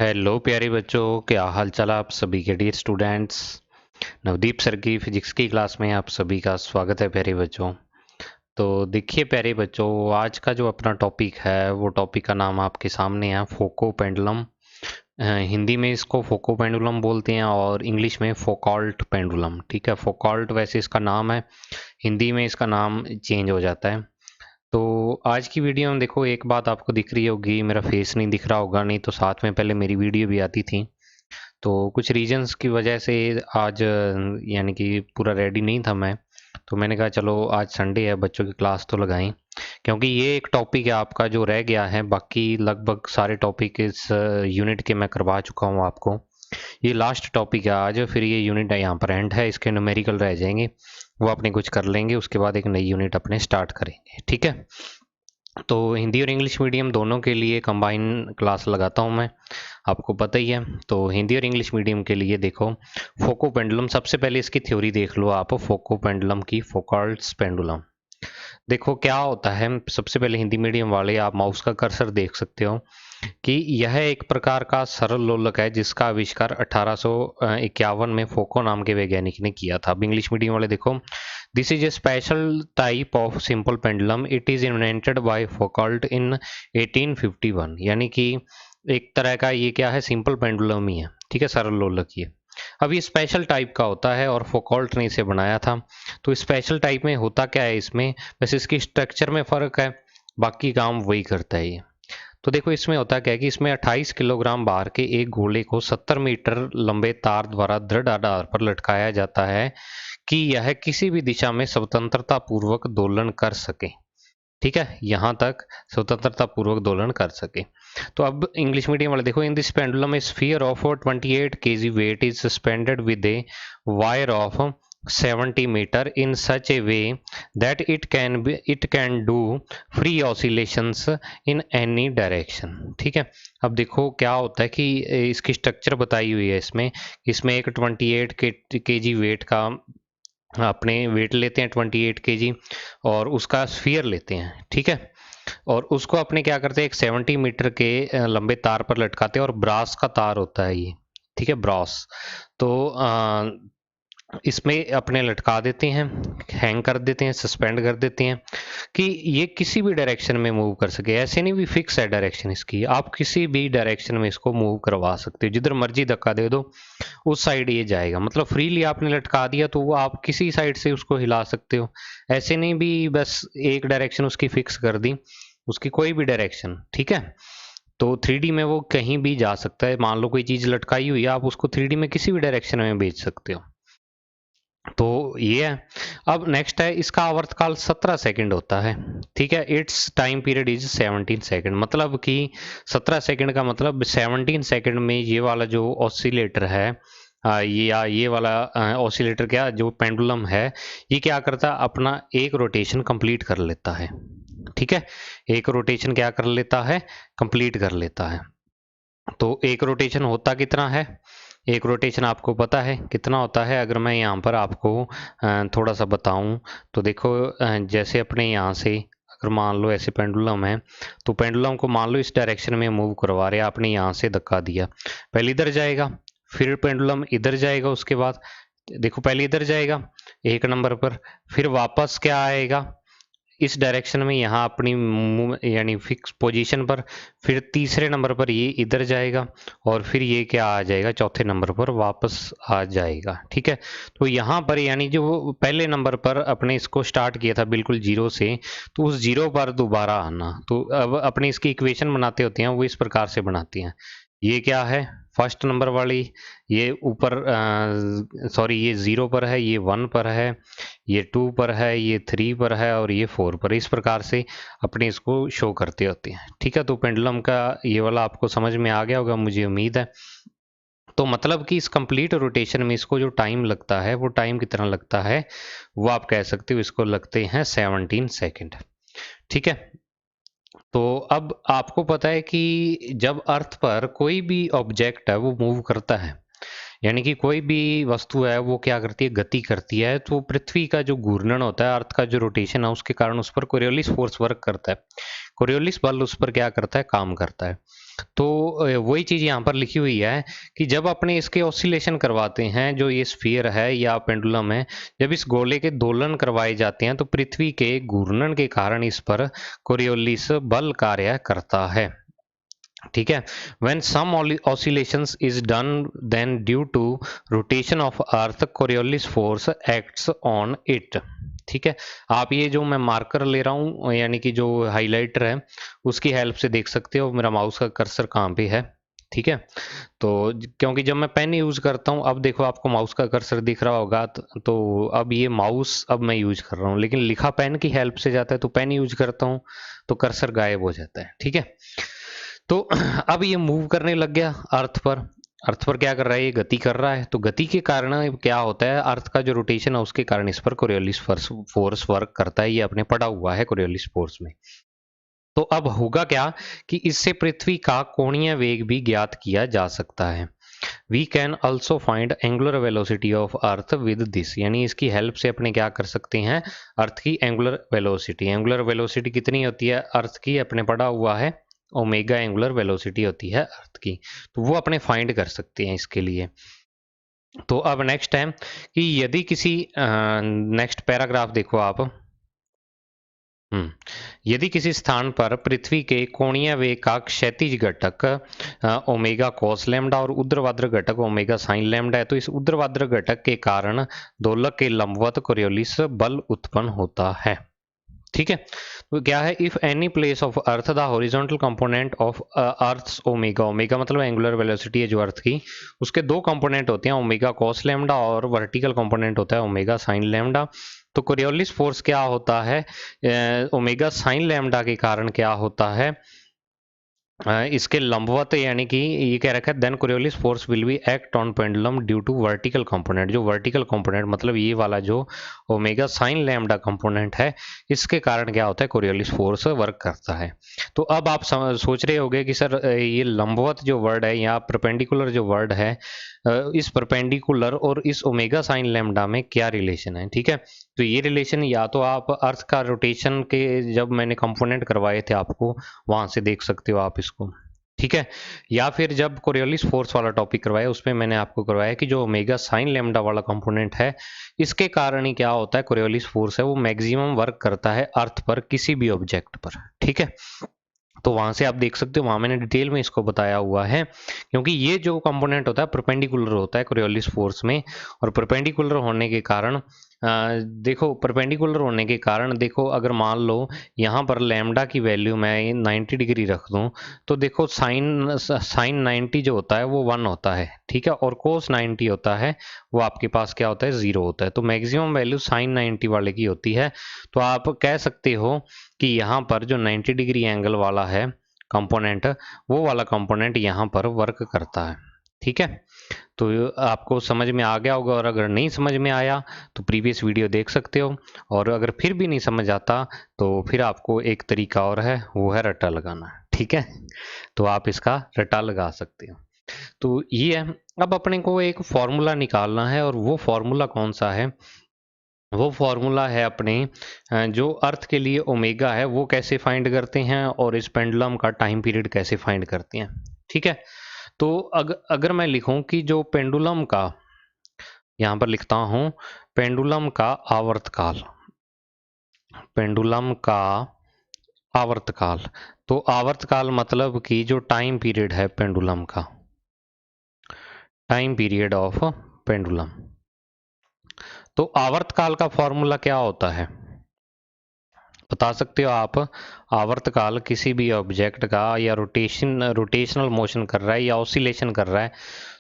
Hello प्यारे बच्चों, क्या हाल चाल आप सभी के डियर स्टूडेंट्स। नवदीप सर की फिजिक्स की क्लास में आप सभी का स्वागत है प्यारे बच्चों। तो देखिए प्यारे बच्चों, आज का जो अपना टॉपिक है वो टॉपिक का नाम आपके सामने है फोको पेंडुलम। हिंदी में इसको फोको पेंडुलम बोलते हैं और इंग्लिश में फोकाल्ट पेंडुलम। ठीक है, फोकाल्ट वैसे इसका नाम है, हिंदी में इसका नाम चेंज हो जाता है। तो आज की वीडियो में देखो, एक बात आपको दिख रही होगी, मेरा फेस नहीं दिख रहा होगा, नहीं तो साथ में पहले मेरी वीडियो भी आती थी। तो कुछ रीजंस की वजह से आज यानी कि पूरा रेडी नहीं था मैं। तो मैंने कहा चलो आज संडे है, बच्चों की क्लास तो लगाएं, क्योंकि ये एक टॉपिक है आपका जो रह गया है। बाकी लगभग सारे टॉपिक इस यूनिट के मैं करवा चुका हूँ आपको। ये लास्ट टॉपिक है आज, फिर ये यूनिट यहाँ पर एंड है, इसके न्यूमेरिकल रह जाएंगे, वो अपने कुछ कर लेंगे, उसके बाद एक नई यूनिट अपने स्टार्ट करेंगे। ठीक है, तो हिंदी और इंग्लिश मीडियम दोनों के लिए कंबाइन क्लास लगाता हूँ मैं, आपको पता ही है। तो हिंदी और इंग्लिश मीडियम के लिए देखो, फोको पेंडुलम, सबसे पहले इसकी थ्योरी देख लो आप, फोको पेंडुलम की, फोकाल्ट्स पेंडुलम। देखो क्या होता है, सबसे पहले हिंदी मीडियम वाले आप माउस का कर्सर देख सकते हो कि यह एक प्रकार का सरल लोलक है जिसका आविष्कार 1851 में फोको नाम के वैज्ञानिक ने किया था। अब इंग्लिश मीडियम वाले देखो, this is a special type of simple pendulum, it is invented by Foucault in 1851। यानी कि एक तरह का ये क्या है, सिंपल पेंडुलम ही है। ठीक है, सरल लोलक ही है। अब ये स्पेशल टाइप का होता है और फोकाल्ट ने इसे बनाया था। तो स्पेशल टाइप में होता क्या है इसमें, बस इसकी स्ट्रक्चर में फर्क है, बाकी काम वही करता है ये। तो देखो इसमें होता क्या है कि इसमें 28 किलोग्राम भार के एक गोले को 70 मीटर लंबे तार द्वारा दृढ़ आधार पर लटकाया जाता है कि यह किसी भी दिशा में स्वतंत्रता पूर्वक दोलन कर सके। ठीक है, यहाँ तक स्वतंत्रता पूर्वक दोलन कर सके। तो अब इंग्लिश मीडियम वाले देखो, in this pendulum a sphere of 28 kg weight is suspended with a wire of 70 metre in such a way that it can do free oscillations in any direction। ठीक है, अब देखो क्या होता है कि इसकी स्ट्रक्चर बताई हुई है इसमें। इसमें एक 28 kg वेट का अपने वेट लेते हैं, 28 kg, और उसका स्फीयर लेते हैं। ठीक है, और उसको अपने क्या करते हैं, एक 70 मीटर के लंबे तार पर लटकाते हैं, और ब्रास का तार होता है ये। ठीक है, ब्रास। तो इसमें अपने लटका देते हैं, हैंग कर देते हैं, सस्पेंड कर देते हैं कि ये किसी भी डायरेक्शन में मूव कर सके। ऐसे नहीं भी फिक्स है डायरेक्शन इसकी, आप किसी भी डायरेक्शन में इसको मूव करवा सकते हो, जिधर मर्जी धक्का दे दो उस साइड ये जाएगा। मतलब फ्रीली आपने लटका दिया तो वो आप किसी साइड से उसको हिला सकते हो। ऐसे नहीं भी बस एक डायरेक्शन उसकी फिक्स कर दी, उसकी कोई भी डायरेक्शन। ठीक है, तो 3D में वो कहीं भी जा सकता है। मान लो कोई चीज लटकाई हुई है, आप उसको 3D में किसी भी डायरेक्शन में भेज सकते हो। तो ये है। अब नेक्स्ट है, इसका आवर्तकाल 17 सेकंड होता है। ठीक है, it's time period is 17 second, मतलब कि 17 सेकंड का मतलब 17 सेकंड में ये वाला जो ऑसिलेटर है, ये वाला ऑसिलेटर, क्या जो पेंडुलम है, ये क्या करता है, अपना एक रोटेशन कंप्लीट कर लेता है। ठीक है, एक रोटेशन क्या कर लेता है, कंप्लीट कर लेता है। तो एक रोटेशन होता कितना है, एक रोटेशन आपको पता है कितना होता है? अगर मैं यहाँ पर आपको थोड़ा सा बताऊं तो देखो, जैसे अपने यहाँ से अगर मान लो ऐसे पेंडुलम है, तो पेंडुलम को मान लो इस डायरेक्शन में मूव करवा रहे हैं, आपने यहाँ से धक्का दिया, पहले इधर जाएगा, फिर पेंडुलम इधर जाएगा, उसके बाद देखो पहले इधर जाएगा एक नंबर पर, फिर वापस क्या आएगा, इस डायरेक्शन में यहाँ अपनी यानी फिक्स पोजीशन पर, फिर तीसरे नंबर पर ये इधर जाएगा, और फिर ये क्या आ जाएगा, चौथे नंबर पर वापस आ जाएगा। ठीक है, तो यहाँ पर यानी जो पहले नंबर पर अपने इसको स्टार्ट किया था बिल्कुल जीरो से, तो उस जीरो पर दोबारा आना। तो अब अपने इसकी इक्वेशन बनाते होते हैं, वो इस प्रकार से बनाती हैं। ये क्या है, फर्स्ट नंबर वाली, ये ऊपर सॉरी ये जीरो पर है, ये वन पर है, ये टू पर है, ये थ्री पर है, और ये फोर पर। इस प्रकार से अपने इसको शो करते होते हैं। ठीक है, तो पेंडुलम का ये वाला आपको समझ में आ गया होगा, मुझे उम्मीद है। तो मतलब कि इस कंप्लीट रोटेशन में इसको जो टाइम लगता है, वो टाइम कितना लगता है, वो आप कह सकते हो इसको लगते हैं 17 सेकेंड। ठीक है, तो अब आपको पता है कि जब अर्थ पर कोई भी ऑब्जेक्ट है वो मूव करता है, यानी कि कोई भी वस्तु है वो क्या करती है, गति करती है। तो पृथ्वी का जो घूर्णन होता है, अर्थ का जो रोटेशन है, उसके कारण उस पर कोरियोलिस फोर्स वर्क करता है। कोरियोलिस बल उस पर क्या करता है, काम करता है। तो वही चीज यहाँ पर लिखी हुई है कि जब अपने इसके ऑसिलेशन करवाते हैं, जो ये स्फीयर है या पेंडुलम है, जब इस गोले के दोलन करवाए जाते हैं तो पृथ्वी के घूर्णन के कारण इस पर कोरियोलिस बल कार्य करता है। ठीक है। when some oscillations is done, then due to rotation of earth, coriolis force acts on it। ठीक है। आप ये जो मैं मार्कर ले रहा हूँ, यानी कि जो हाइलाइटर है, उसकी हेल्प से देख सकते हो मेरा माउस का कर्सर कहाँ पे है। ठीक है। तो क्योंकि जब मैं पेन यूज करता हूँ, अब देखो आपको माउस का कर्सर दिख रहा होगा, तो अब ये माउस अब मैं यूज कर रहा हूँ, लेकिन लिखा पेन की हेल्प से जाता है, तो पेन यूज करता हूँ तो कर्सर गायब हो जाता है। ठीक है। तो अब ये मूव करने लग गया अर्थ पर। अर्थ पर क्या कर रहा है, ये गति कर रहा है। तो गति के कारण क्या होता है, अर्थ का जो रोटेशन है उसके कारण इस पर कोरियोलिस फोर्स वर्क करता है। ये अपने पढ़ा हुआ है कोरियोलिस फोर्स में। तो अब होगा क्या कि इससे पृथ्वी का कोणीय वेग भी ज्ञात किया जा सकता है। We can also find angular velocity of earth with this, यानी इसकी हेल्प से अपने क्या कर सकते हैं, अर्थ की एंगुलर वेलोसिटी। एंगुलर वेलोसिटी कितनी होती है अर्थ की, अपने पढ़ा हुआ है, ओमेगा एंगुलर वेलोसिटी होती है अर्थ की। तो वो अपने फाइंड कर सकते हैं इसके लिए। तो अब नेक्स्ट है कि यदि किसी नेक्स्ट पैराग्राफ देखो आप। यदि किसी स्थान पर पृथ्वी के कोणीय वेग का क्षैतिज घटक ओमेगा कोस लैम्डा और ऊर्ध्वाधर घटक ओमेगा साइन लैम्डा है, तो इस ऊर्ध्वाधर घटक के कारण दोलक के लंबवत कोरियोलिस बल उत्पन्न होता है। ठीक है। तो क्या है, if any place of earth the horizontal component of earth's omega, omega मतलब एंगुलर वेलोसिटी है जो अर्थ की, उसके दो कंपोनेंट होते हैं, ओमेगा कॉस लैम्डा और वर्टिकल कंपोनेंट होता है ओमेगा साइन लैम्डा। तो कोरियोलिस फोर्स क्या होता है, ओमेगा साइन लैम्डा के कारण क्या होता है, इसके लंबवत, यानी कि ये कह रखा है then Coriolis force will be act on pendulum due to vertical component. जो वर्टिकल कंपोनेंट मतलब ये वाला जो ओमेगा साइन लैम्डा कंपोनेंट है, इसके कारण क्या होता है, कोरियोलिस फोर्स वर्क करता है। तो अब आप सोच रहे होंगे कि सर ये लंबवत जो वर्ड है या परपेंडिकुलर जो वर्ड है, इस परपेंडिकुलर और इस ओमेगा साइन लैम्डा में क्या रिलेशन है। ठीक है। तो ये रिलेशन या तो आप अर्थ का रोटेशन के जब मैंने कंपोनेंट करवाए थे आपको, वहां से देख सकते हो आप इसको। ठीक है। या फिर जब कोरियोलिस फोर्स वाला टॉपिक करवाया, उसमें मैंने आपको करवाया कि जो ओमेगा साइन लैम्डा वाला कंपोनेंट है, इसके कारण ही क्या होता है, कोरियोलिस फोर्स है वो मैक्सिमम वर्क करता है अर्थ पर किसी भी ऑब्जेक्ट पर। ठीक है। तो वहां से आप देख सकते हो, वहां मैंने डिटेल में इसको बताया हुआ है, क्योंकि ये जो कंपोनेंट होता है परपेंडिकुलर होता है कोरियोलिस फोर्स में। और परपेंडिकुलर होने के कारण देखो, परपेंडिकुलर होने के कारण देखो, अगर मान लो यहाँ पर लैम्डा की वैल्यू मैं 90 डिग्री रख दूं, तो देखो साइन 90 जो होता है वो 1 होता है। ठीक है। और कोस 90 होता है वो आपके पास क्या होता है, 0 होता है। तो मैक्सिमम वैल्यू साइन 90 वाले की होती है। तो आप कह सकते हो कि यहाँ पर जो 90 डिग्री एंगल वाला है कंपोनेंट, वो वाला कंपोनेंट यहाँ पर वर्क करता है। ठीक है। तो आपको समझ में आ गया होगा, और अगर नहीं समझ में आया तो प्रीवियस वीडियो देख सकते हो, और अगर फिर भी नहीं समझ आता तो फिर आपको एक तरीका और है, वो है रट्टा लगाना। ठीक है। तो आप इसका रट्टा लगा सकते हो। तो ये है। अब अपने को एक फॉर्मूला निकालना है, और वो फॉर्मूला कौन सा है, वो फॉर्मूला है अपने जो अर्थ के लिए ओमेगा है वो कैसे फाइंड करते हैं, और इस पेंडुलम का टाइम पीरियड कैसे फाइंड करते हैं। ठीक है। तो अगर मैं लिखूं कि जो पेंडुलम का, यहां पर लिखता हूं पेंडुलम का आवर्तकाल, पेंडुलम का आवर्तकाल। तो आवर्तकाल मतलब कि जो टाइम पीरियड है पेंडुलम का, टाइम पीरियड ऑफ पेंडुलम। तो आवर्तकाल का फॉर्मूला क्या होता है, बता सकते हो आप। आवर्तकाल किसी भी ऑब्जेक्ट का या रोटेशनल मोशन कर रहा है या ऑसिलेशन कर रहा है,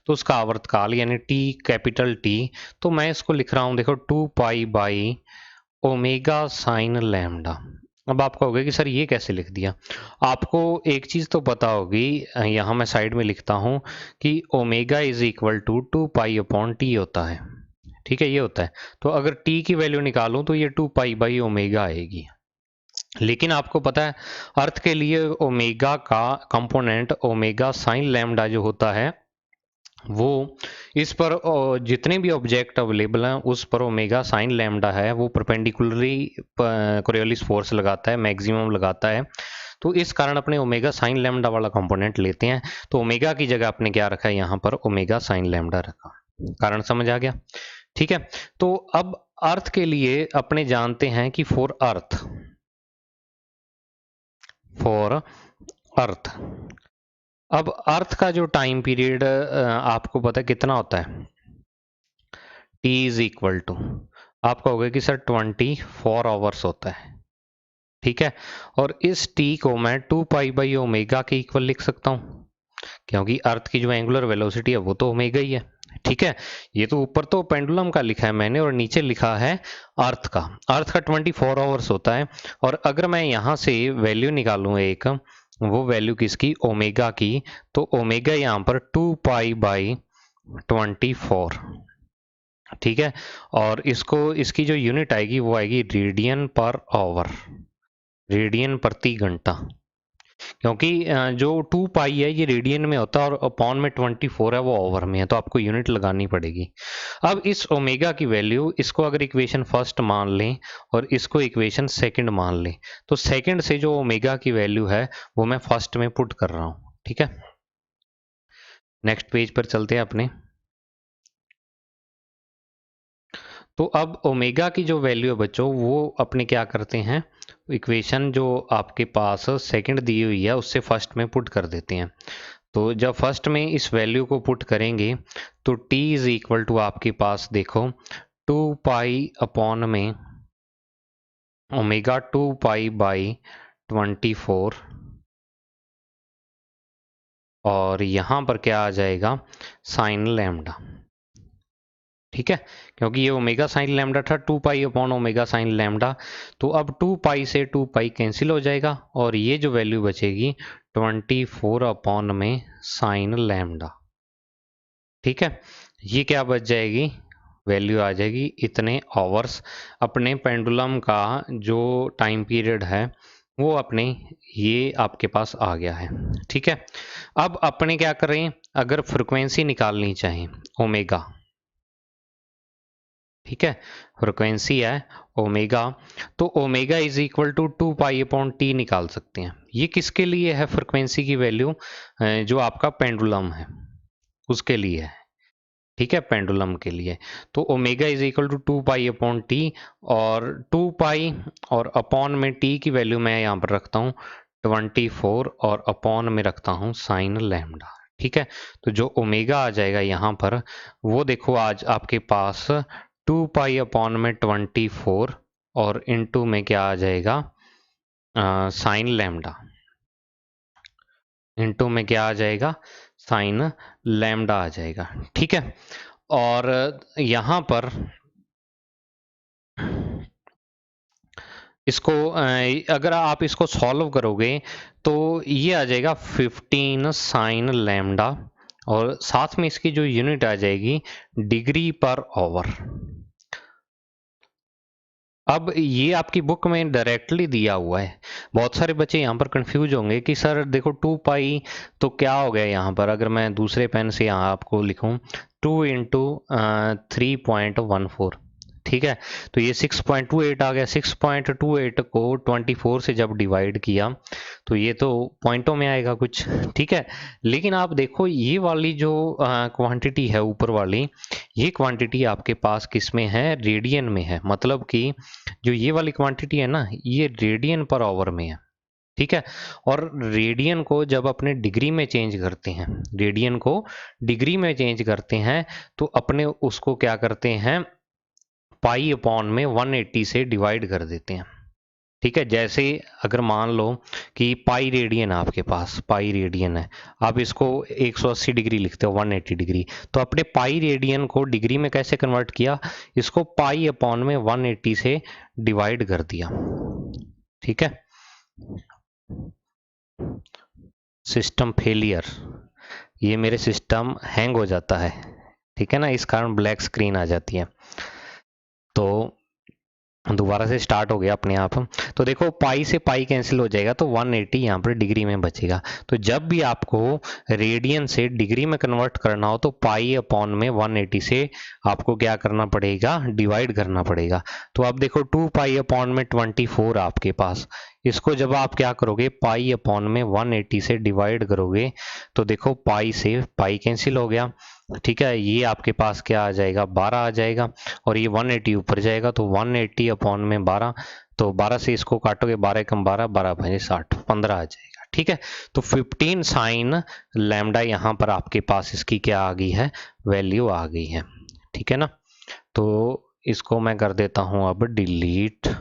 तो उसका आवर्तकाल यानी टी, कैपिटल टी। तो मैं इसको लिख रहा हूं, देखो 2 pi by omega sine lambda. अब आपको होगा कि सर ये कैसे लिख दिया। आपको एक चीज तो पता होगी, यहां मैं साइड में लिखता हूं कि omega is equal to 2 pi upon T होता है। ठीक है, ये होता है। तो अगर टी की वैल्यू निकालूं तो ये 2 पाई बाई ओमेगा आएगी। लेकिन आपको पता है अर्थ के लिए ओमेगा का कंपोनेंट ओमेगा साइन लैम्डा जो होता है वो इस पर जितने भी ऑब्जेक्ट अवेलेबल हैं उस पर ओमेगा साइन लैम्डा है वो परपेंडिकुलरली कोरियोलिस फोर्स लगाता है, मैक्सिमम लगाता है। तो इस कारण अपने ओमेगा साइन लैम्डा वाला कंपोनेंट लेते हैं। तो ओमेगा की जगह आपने क्या रखा है, यहाँ पर ओमेगा साइन लैम्डा रखा। कारण समझ आ गया? ठीक है। तो अब अर्थ के लिए अपने जानते हैं कि फॉर अर्थ अब अर्थ का जो टाइम पीरियड आपको पता है कितना होता है, टी इज इक्वल टू, आप कहोगे कि सर 24 आवर्स होता है। ठीक है, और इस टी को मैं 2 पाई बाई ओमेगा के इक्वल लिख सकता हूँ, क्योंकि अर्थ की जो एंगुलर वेलोसिटी है वो तो ओमेगा ही है। ठीक है, ये तो ऊपर तो पेंडुलम का लिखा है मैंने और नीचे लिखा है अर्थ का। अर्थ का 24 आवर्स होता है, और अगर मैं यहाँ से वैल्यू निकालूं एक, वो वैल्यू किसकी, ओमेगा की, तो ओमेगा यहाँ पर 2 पाई बाई 24। ठीक है, और इसको इसकी जो यूनिट आएगी वो आएगी रेडियन पर आवर, रेडियन प्रति घंटा, क्योंकि जो 2 पाई है ये रेडियन में होता है और अपॉन में 24 है वो ओवर में है, तो आपको यूनिट लगानी पड़ेगी। अब इस ओमेगा की वैल्यू, इसको अगर इक्वेशन फर्स्ट मान लें और इसको इक्वेशन सेकंड मान लें, तो सेकंड से जो ओमेगा की वैल्यू है वो मैं फर्स्ट में पुट कर रहा हूँ। ठीक है, नेक्स्ट पेज पर चलते हैं अपने। तो अब ओमेगा की जो वैल्यू है बच्चों, वो अपने क्या करते हैं, इक्वेशन जो आपके पास सेकंड दी हुई है उससे फर्स्ट में पुट कर देते हैं। तो जब फर्स्ट में इस वैल्यू को पुट करेंगे तो t इज इक्वल टू आपके पास देखो 2 पाई अपॉन में ओमेगा 2 पाई बाई 24, और यहाँ पर क्या आ जाएगा, साइन लैम्डा। ठीक है, क्योंकि ये ओमेगा साइन लैम्डा था, 2 pi upon omega sine lambda, तो अब 2 पाई से 2 पाई कैंसिल हो जाएगा और ये जो वैल्यू बचेगी 24 अपॉन में साइन लैम्डा। ठीक है, ये क्या बच जाएगी, वैल्यू आ जाएगी इतने आवर्स। अपने पेंडुलम का जो टाइम पीरियड है वो अपने ये आपके पास आ गया है। ठीक है, अब अपने क्या कर रहे हैं, अगर फ्रिक्वेंसी निकालनी चाहें ओमेगा, ठीक है, फ्रिक्वेंसी है ओमेगा, तो omega is equal to 2 pi upon T निकाल सकते हैं। ये किसके लिए है फ्रिक्वेंसी की वैल्यू, जो आपका पेंडुलम है उसके लिए है। ठीक है, पेंडुलम के लिए, तो omega is equal to 2 pi upon T, और 2 पाई और अपॉन में टी की वैल्यू मैं यहाँ पर रखता हूँ 24 और अपॉन में रखता हूँ साइन लैम्डा। ठीक है, तो जो ओमेगा आ जाएगा यहाँ पर वो देखो आज आपके पास 2 पाई अपॉन में 24 और इनटू में क्या आ जाएगा, साइन लैम्डा, इनटू में क्या आ जाएगा, साइन लैम्डा आ जाएगा। ठीक है, और यहाँ पर इसको अगर आप इसको सॉल्व करोगे तो ये आ जाएगा 15 साइन लैम्डा, और साथ में इसकी जो यूनिट आ जाएगी डिग्री पर आवर। अब ये आपकी बुक में डायरेक्टली दिया हुआ है, बहुत सारे बच्चे यहाँ पर कंफ्यूज होंगे कि सर देखो 2 पाई तो क्या हो गया यहाँ पर, अगर मैं दूसरे पेन से यहाँ आपको लिखूँ 2 इंटू 3.14, ठीक है, तो ये 6.28 आ गया। 6.28 को 24 से जब डिवाइड किया तो ये तो पॉइंटों में आएगा कुछ। ठीक है, लेकिन आप देखो ये वाली जो क्वांटिटी है ऊपर वाली, ये क्वांटिटी आपके पास किस में है, रेडियन में है, मतलब कि जो ये वाली क्वांटिटी है ना ये रेडियन पर आवर में है। ठीक है, और रेडियन को जब अपने डिग्री में चेंज करते हैं, रेडियन को डिग्री में चेंज करते हैं तो अपने उसको क्या करते हैं, पाई अपॉन में 180 से डिवाइड कर देते हैं। ठीक है, जैसे अगर मान लो कि पाई रेडियन है आपके पास, पाई रेडियन है, आप इसको 180 डिग्री लिखते हो 180 डिग्री, तो अपने पाई रेडियन को डिग्री में कैसे कन्वर्ट किया, इसको पाई अपॉन में 180 से डिवाइड कर दिया। ठीक है, सिस्टम फेलियर, ये मेरे सिस्टम हैंग हो जाता है, ठीक है ना, इस कारण ब्लैक स्क्रीन आ जाती है। तो दोबारा से स्टार्ट हो गया अपने आप। तो देखो पाई से पाई कैंसिल हो जाएगा तो 180 यहाँ पर डिग्री में बचेगा। तो जब भी आपको रेडियन से डिग्री में कन्वर्ट करना हो तो पाई अपॉन में 180 से आपको क्या करना पड़ेगा, डिवाइड करना पड़ेगा। तो अब देखो 2 पाई अपॉन में 24 आपके पास, इसको जब आप क्या करोगे पाई अपॉन में 180 से डिवाइड करोगे तो देखो पाई से पाई कैंसिल हो गया, ठीक है। ये आपके पास क्या आ जाएगा 12 आ जाएगा, और ये 180 ऊपर जाएगा तो 180 अपॉन में 12, तो 12 से इसको काटोगे 12 कम 12, 12 भाई 60, 15 आ जाएगा, ठीक है। तो 15 साइन लैम्डा यहाँ पर आपके पास इसकी क्या आ गई है, वैल्यू आ गई है, ठीक है ना। तो इसको मैं कर देता हूँ अब डिलीट,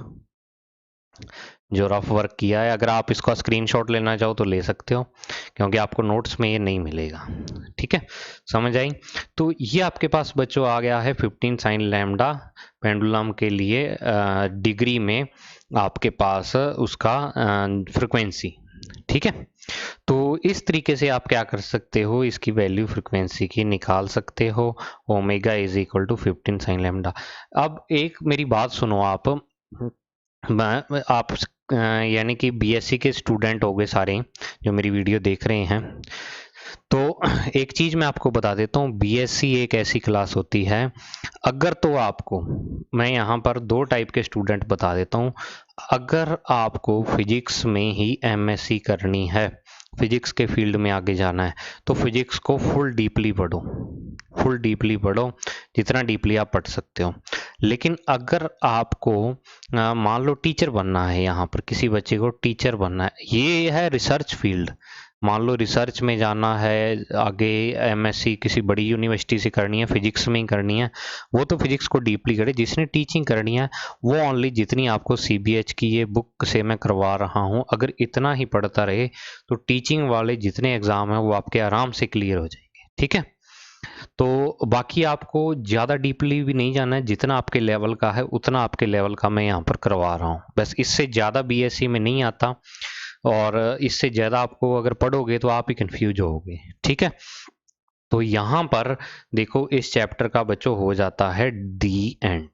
जो रफ वर्क किया है। अगर आप इसका स्क्रीनशॉट लेना चाहो तो ले सकते हो, क्योंकि आपको नोट्स में ये नहीं मिलेगा, ठीक है, समझ आई। तो ये आपके पास बच्चों आ गया है 15 साइन लैम्डा पेंडुलम के लिए डिग्री में आपके पास उसका फ्रिक्वेंसी, ठीक है। तो इस तरीके से आप क्या कर सकते हो, इसकी वैल्यू फ्रिक्वेंसी की निकाल सकते हो, omega is equal to 15 sine lambda. अब एक मेरी बात सुनो आप यानी कि बीएससी के स्टूडेंट हो गए सारे जो मेरी वीडियो देख रहे हैं। तो एक चीज़ मैं आपको बता देता हूँ, बीएससी एक ऐसी क्लास होती है, अगर तो आपको, मैं यहाँ पर दो टाइप के स्टूडेंट बता देता हूँ। अगर आपको फिजिक्स में ही एमएससी करनी है, फिजिक्स के फील्ड में आगे जाना है, तो फिजिक्स को फुल डीपली पढ़ो, फुल डीपली पढ़ो, जितना डीपली आप पढ़ सकते हो। लेकिन अगर आपको मान लो टीचर बनना है, यहाँ पर किसी बच्चे को टीचर बनना है, ये है रिसर्च फील्ड, मान लो रिसर्च में जाना है आगे, एमएससी किसी बड़ी यूनिवर्सिटी से करनी है, फिजिक्स में ही करनी है, वो तो फिजिक्स को डीपली करे। जिसने टीचिंग करनी है वो ओनली जितनी आपको सीबीएच की ये बुक से मैं करवा रहा हूँ, अगर इतना ही पढ़ता रहे तो टीचिंग वाले जितने एग्ज़ाम हैं वो आपके आराम से क्लियर हो जाएंगे, ठीक है। तो बाकी आपको ज़्यादा डीपली भी नहीं जाना है, जितना आपके लेवल का है उतना आपके लेवल का मैं यहाँ पर करवा रहा हूँ, बस इससे ज़्यादा बीएससी में नहीं आता, और इससे ज़्यादा आपको अगर पढ़ोगे तो आप ही कंफ्यूज होगे, ठीक है। तो यहाँ पर देखो इस चैप्टर का बच्चों हो जाता है दी एंड,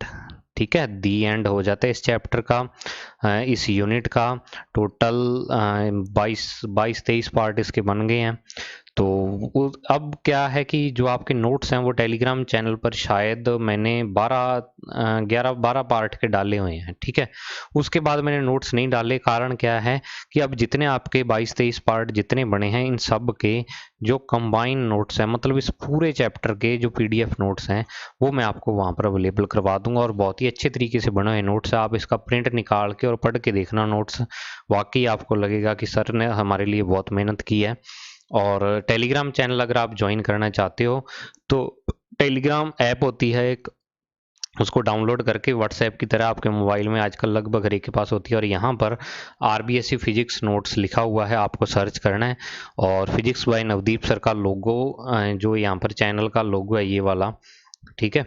ठीक है, दी एंड हो जाता है इस चैप्टर का। इस यूनिट का टोटल 22-23 पार्ट इसके बन गए हैं। तो अब क्या है कि जो आपके नोट्स हैं वो टेलीग्राम चैनल पर शायद मैंने 12 पार्ट के डाले हुए हैं, ठीक है। उसके बाद मैंने नोट्स नहीं डाले, कारण क्या है कि अब जितने आपके 22-23 पार्ट जितने बने हैं इन सब के जो कंबाइन नोट्स हैं, मतलब इस पूरे चैप्टर के जो पीडीएफ नोट्स हैं वो मैं आपको वहाँ पर अवेलेबल करवा दूंगा, और बहुत ही अच्छे तरीके से बने हुए नोट्स हैं। आप इसका प्रिंट निकाल के और पढ़ के देखना नोट्स, वाकई आपको लगेगा कि सर ने हमारे लिए बहुत मेहनत की है। और टेलीग्राम चैनल अगर आप ज्वाइन करना चाहते हो तो टेलीग्राम ऐप होती है एक, उसको डाउनलोड करके व्हाट्सएप की तरह आपके मोबाइल में आजकल लगभग हर एक के पास होती है, और यहाँ पर आरबीएससी फिजिक्स नोट्स लिखा हुआ है, आपको सर्च करना है, और फिजिक्स बाय नवदीप सर का लोगो, जो यहाँ पर चैनल का लोगो है ये वाला, ठीक है,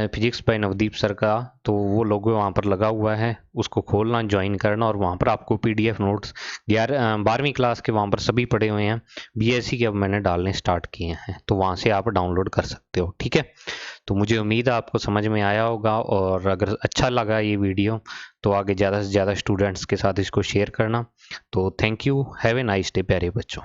फिजिक्स बाय नवदीप सर का, तो वो लोगो वहाँ पर लगा हुआ है, उसको खोलना, ज्वाइन करना, और वहाँ पर आपको पीडीएफ नोट्स 12वीं क्लास के वहाँ पर सभी पड़े हुए हैं, बीएससी के अब मैंने डालने स्टार्ट किए हैं, तो वहाँ से आप डाउनलोड कर सकते हो, ठीक है। तो मुझे उम्मीद है आपको समझ में आया होगा, और अगर अच्छा लगा ये वीडियो तो आगे ज़्यादा से ज़्यादा स्टूडेंट्स के साथ इसको शेयर करना। तो thank you, have a nice day प्यारे बच्चों।